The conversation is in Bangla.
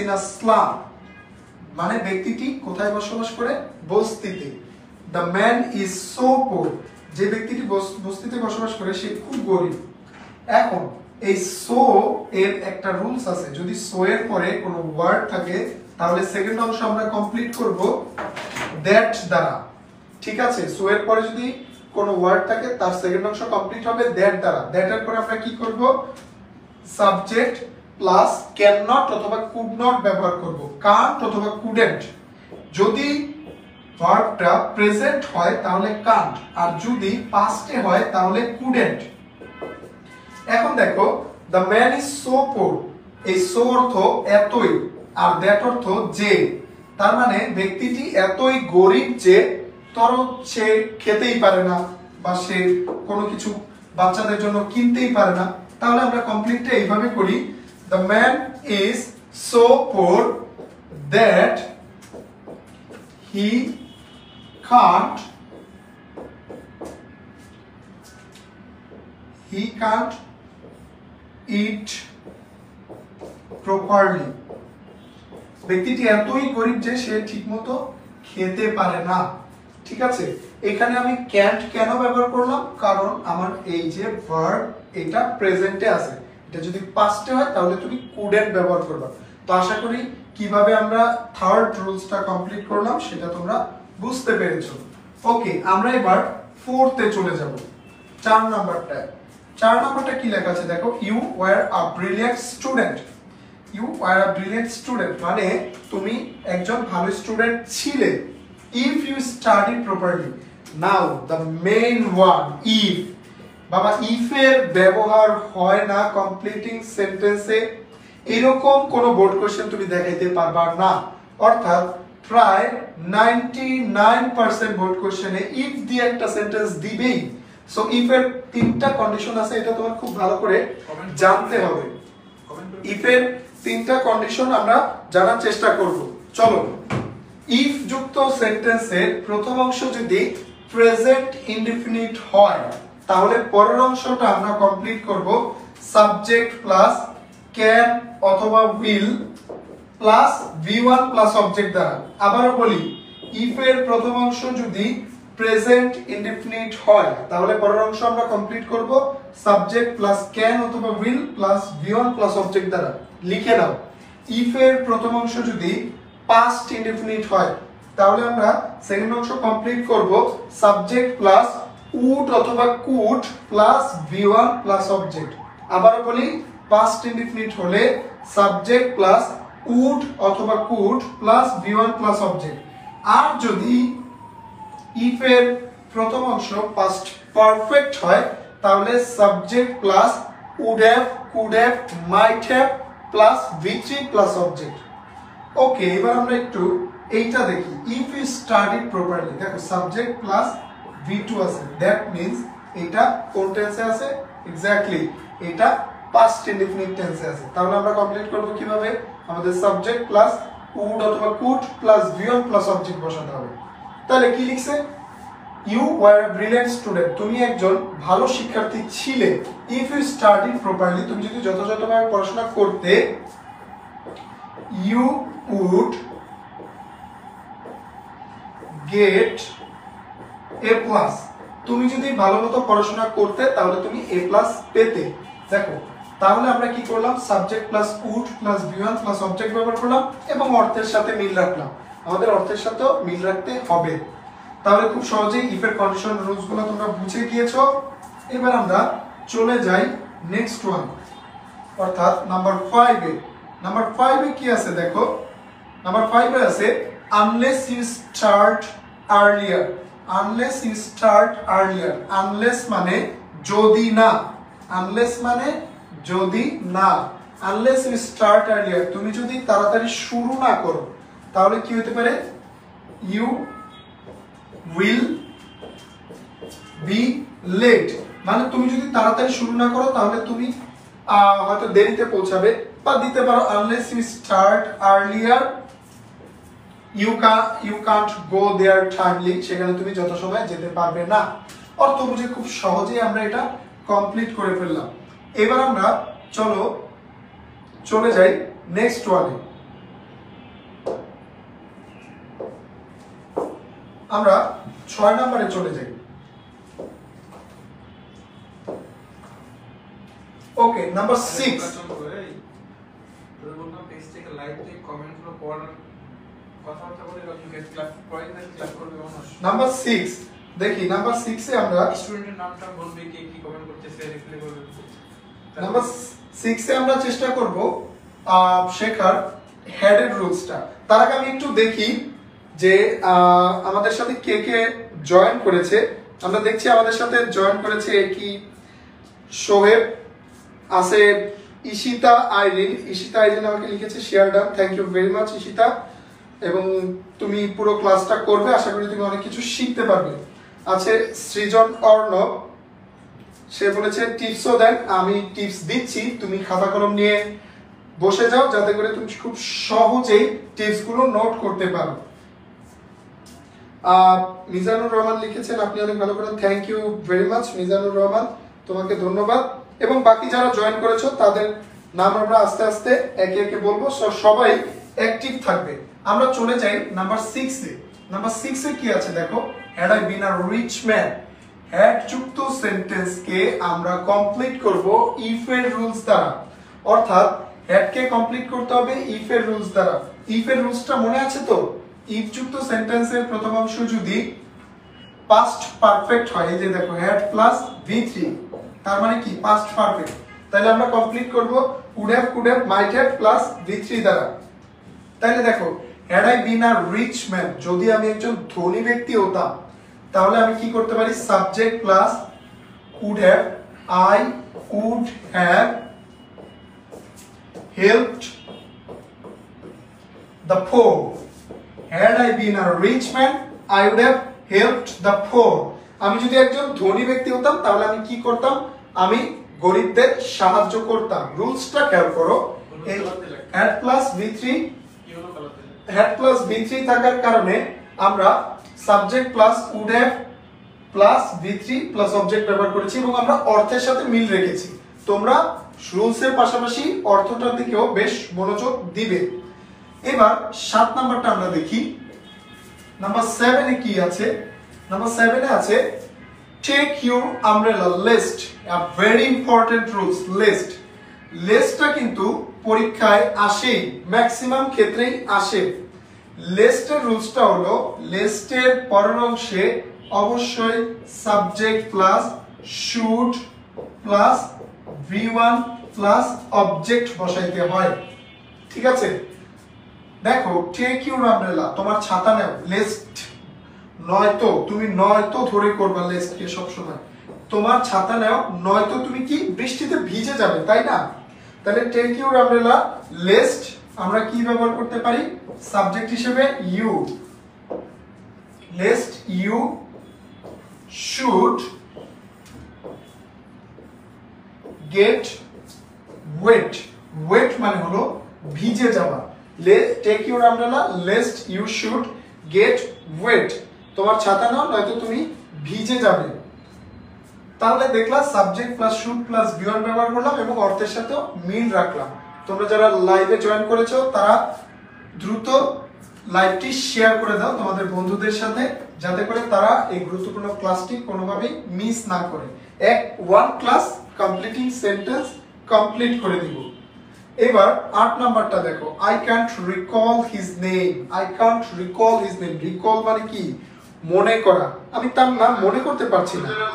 ইন আ স্লাম, মানে ব্যক্তিটি কোথায় বসবাস করে? বস্তিতে। দ্য ম্যান ইজ সো পোর, যে ব্যক্তিটি বস্তিতে বসবাস করে সে খুব গরিব। এখন এই সো এর একটা রুলস আছে, যদি সো এর পরে কোনো ওয়ার্ড থাকে তাহলে সেকেন্ড অংশ আমরা কমপ্লিট করব দ্যাট দ্বারা, ঠিক আছে? সো এর পরে যদি কোনো ওয়ার্ড থাকে তার সেকেন্ড অংশ কমপ্লিট হবে দ্যাট দ্বারা। দ্যাট এর পরে আমরা কি করব? সাবজেক্ট প্লাস ক্যান নট অথবা কুড নট ব্যবহার করব, কান্ট অথবা কুডেন্ট। যদি ভার্বটা প্রেজেন্ট হয় তাহলে কান্ট, আর যদি পাস্টে হয় তাহলে কুডেন্ট। এখন দেখো, দ্য ম্যান ইজ সো পোর, এই সো অর্থ এতই আর দ্যাট অর্থ যে, তার মানে ব্যক্তিটি এতই গরিব যে ধরো সে খেতেই পারে না বা সে কোনো কিছু বাচ্চাদের জন্য কিনতেই পারে না, তাহলে আমরা কমপ্লিটটা এইভাবে করি, the man is so poor that he can't eat properly, ব্যক্তিটি এতই গরিব যে সে ঠিকমতো খেতে পারে না। ঠিক আছে, এখানে আমি ক্যান্ট কেন ব্যবহার করলাম? কারণ আমার এই যে ভার্ব এটা প্রেজেন্টে আছে, এটা যদি পাস্টে হয় তাহলে তুমি কুডেন্ট ব্যবহার করবে। তো আশা করি কিভাবে আমরা থার্ড রুলসটা কমপ্লিট করলাম সেটা তোমরা বুঝতে পেরেছো। ওকে, আমরা এবার ফোর্থে চলে যাব, 4 নাম্বারটা। 4 নাম্বারটা কি লেখা আছে দেখো, you were a brilliant student. You were a brilliant student মানে তুমি একজন ভালো স্টুডেন্ট ছিলে। If you study properly. Now the main one, if. বাবা, ইফ এর ব্যবহার হয় না কমপ্লিটিং সেন্টেন্সে, এরকম কোন বোর্ড কোশ্চেন তুমি দেখাইতে পারবা না। অর্থাৎ প্রায় 99% বোর্ড কোশ্চেনে ইফ দিয়ে একটা সেন্টেন্স দিবেই। সো ইফ এর 3টা কন্ডিশন আছে, এটা তোমার খুব ভালো করে জানতে হবে। ইফ এর 3টা কন্ডিশন আমরা জানার চেষ্টা করব। চলো, ইফ যুক্ত সেন্টেন্সের প্রথম অংশ যদি প্রেজেন্ট ইনডিফিনিট হয় তাহলে পরের অংশটা আমরা কমপ্লিট করব সাবজেক্ট প্লাস ক্যান অথবা will plus V1 plus object দ্বারা। আবারও বলি, ইফ এর প্রথম অংশ যদি প্রেজেন্ট ইনডিফিনিট হয় তাহলে পরের অংশ আমরা কমপ্লিট করব সাবজেক্ট প্লাস ক্যান অথবা will plus V1 plus object দ্বারা। লিখে নাও, ইফ এর প্রথম অংশ যদি পাস্ট ইনডিফিনিট হয় তাহলে আমরা সেকেন্ড অংশ কমপ্লিট করব সাবজেক্ট প্লাস উড অথবা could plus V1 plus object. আবারও বলি, পাস্ট ইনডিফিনিট হলে সাবজেক্ট প্লাস উড অথবা could plus V1 plus object. আর যদি ইফ এর প্রথম অংশ পাস্ট পারফেক্ট হয় তাহলে subject plus would have, could have, might have plus V3 plus object. Okay, এবার আমরা একটু এইটা দেখি, ইফ ইউ স্টাডি প্রপারলি। দেখো, সাবজেক্ট প্লাস V2 আছে, দ্যাট মিন্স এটা কোন টেন্সে আছে? এক্স্যাক্টলি এটা পাস্ট ইনডিফিনিট টেন্সে আছে। তাহলে আমরা কমপ্লিট করব কিভাবে? আমাদের সাবজেক্ট প্লাস উড অথবা could plus V1 plus object বসাতে হবে। তাহলে কি লিখছে? You were a brilliant student, তুমি একজন ভালো শিক্ষার্থী ছিলে। ইফ ইউ স্টাডি প্রপারলি, তুমি যদি যথাযথভাবে পড়াশোনা করতে, you would get A plus, তুমি যদি ভালো মতো পড়াশোনা করতে তাহলে তুমি এ প্লাস পেতে। দেখো, তাহলে আমরা কি করলাম? Subject plus would plus V1 plus object ব্যবহার করলাম এবং অর্থের সাথে মিল রাখলাম। আমাদের অর্থের সাথেও মিল রাখতে হবে। তাহলে খুব সহজেই ইফ এর কন্ডিশন রুলস গুলো তোমরা বুঝে গিয়েছো। এবার আমরা চলে যাই নেক্সট ওয়ান, অর্থাৎ নাম্বার 5 এ। নাম্বার 5 এ কি আছে দেখো, নাম্বার 5 এ আছে unless you start earlier. Unless you start earlier, unless মানে যদি না, আনলেস মানে যদি না। আনলেস ইউ স্টার্ট আর্লিয়ার, তুমি যদি তাড়াতাড়ি শুরু না করো তাহলে কি হতে পারে? ইউ উইল বি লেট, মানে তুমি যদি তাড়াতাড়ি শুরু না করো তাহলে তুমি হয়তো দেরিতে পৌঁছাবে। বা দিতে পারো unless you start earlier you can't go there timely, সেখানে তুমি যত সময় যেতে পারবে না। অর্থ বুঝে খুব সহজেই আমরা এটা কমপ্লিট করে ফেললাম। এবার আমরা চলে যাই নেক্সট ওয়ানে। আমরা 6 নম্বরে চলে যাই। ওকে, নাম্বার 6। নাম্বার 6 দেখি, নাম্বার 6 এ আমরা স্টুডেন্টের নামটা বলবে, কে কি কমেন্ট করতেছে রিপ্লাই করবে। নাম্বার 6 এ আমরা চেষ্টা করব শেখার হেডের রুলসটা। তার আগে আমি একটু দেখি যে আমাদের সাথে কে কে জয়েন করেছে। আমরা দেখছি আমাদের সাথে জয়েন করেছে কি সোহেব আছে, ঈশিতা আইরিন। ঈশিতা আইরিন আমাকে লিখেছে share done, thank you very much Ishita. এবং তুমি পুরো ক্লাসটা করবে, আশা করি তুমি অনেক কিছু শিখতে পারবে। আছে সৃজন অর্ণব, সে বলেছে টিপসও দেন। আমি টিপস দিচ্ছি, তুমি খাতা কলম নিয়ে বসে যাও যাতে করে তুমি খুব সহজেই টিপসগুলো নোট করতে পারো। মিজানুর রহমান লিখেছেন আপনি অনেক ভালো করেন, thank you very much Mizanur Rahman, তোমাকে ধন্যবাদ। এবং বাকি যারা জয়েন করেছো তাদের নাম আমরা আস্তে আস্তে একে একে বলবো, সবাই অ্যাক্টিভ থাকবে। আমরা চলে যাই নাম্বার 6 এ। নাম্বার 6 এ কি আছে দেখো, had I been a rich man. Had যুক্ত সেন্টেন্সকে আমরা কমপ্লিট করব ইফ এর রুলস দ্বারা, অর্থাৎ হ্যাড কে কমপ্লিট করতে হবে ইফ এর রুলস দ্বারা। ইফ এর রুলসটা মনে আছে তো? ইফ যুক্ত সেন্টেন্সের প্রথম অংশ যদি পাস্ট পারফেক্ট হয়, এই যে দেখো হ্যাড প্লাস V3, তার মানে কি পাস্ট পারফেক্ট। তাহলে আমরা কমপ্লিট করব would have, could have, might have plus V3 দ্বারা। তাহলে দেখো had I been a rich man, যদি আমি একজন ধনী ব্যক্তি হতাম তাহলে আমি কি করতে পারি, subject plus would have, I would have helped the poor. Had I been a rich man, I would have helped the poor. আমি যদি একজন ধনী ব্যক্তি হতাম তাহলে আমি কি করতাম, আমি গরিবদের সাহায্য করতাম। রুলসটা খেয়াল করো, had plus V3, had plus V3 থাকার কারণে আমরা subject plus would have plus V3 plus object ব্যবহার করেছি এবং আমরা অর্থের সাথে মিল রেখেছি। তোমরা রুলসের পাশাপাশি অর্থটার দিকেও বেশ মনোযোগ দিবে। এবার 7 নাম্বারটা আমরা দেখি। নাম্বার 7 এ কি আছে? নাম্বার 7 এ আছে take your umbrella list, a very important rules. List, লিস্টটা কিন্তু পরীক্ষায় আসেই, ম্যাক্সিমাম ক্ষেত্রেই আসে। লিস্টের রুলসটা হলো লিস্টের পরের অংশে অবশ্যই subject plus should plus V1 plus object বসাইতে হয়, ঠিক আছে? দেখো টেক ইউর আমব্রেলা, তোমার ছাতা নাও। লিস্ট নয়তো তুমি নয়তো ধরে করবা লিস্টকে সব সময়, তোমার ছাতা নাও নয়তো তুমি কি বৃষ্টিতে ভিজে যাবে, তাই না? তাহলে টেক ইউর আমব্রেলা লিস্ট আমরা কি ব্যবহার করতে পারি, সাবজেক্ট হিসেবে you. List you should get wet, wet মানে হলো ভিজে যাওয়া। Take your umbrella list you should get wet, তোমার ছাতা নাও নয়তো তুমি ভিজে যাবে। তাহলে দেখলাম subject plus should plus V1 ব্যবহার করলাম এবং অর্থের সাথে মিল রাখলাম। তোমরা যারা লাইভে জয়েন করেছো তারা দ্রুত লাইভটি শেয়ার করে দাও তোমাদের বন্ধুদের সাথে, যাতে করে তারা এই গুরুত্বপূর্ণ ক্লাসটি কোনোভাবেই মিস না করে। One class completing sentence complete করে দিব। এবার 8 নাম্বারটা দেখো, I can't recall his name. I can't recall his name, recall মানে কি, মনে করা। আমি তার নাম মনে করতে পারছি না।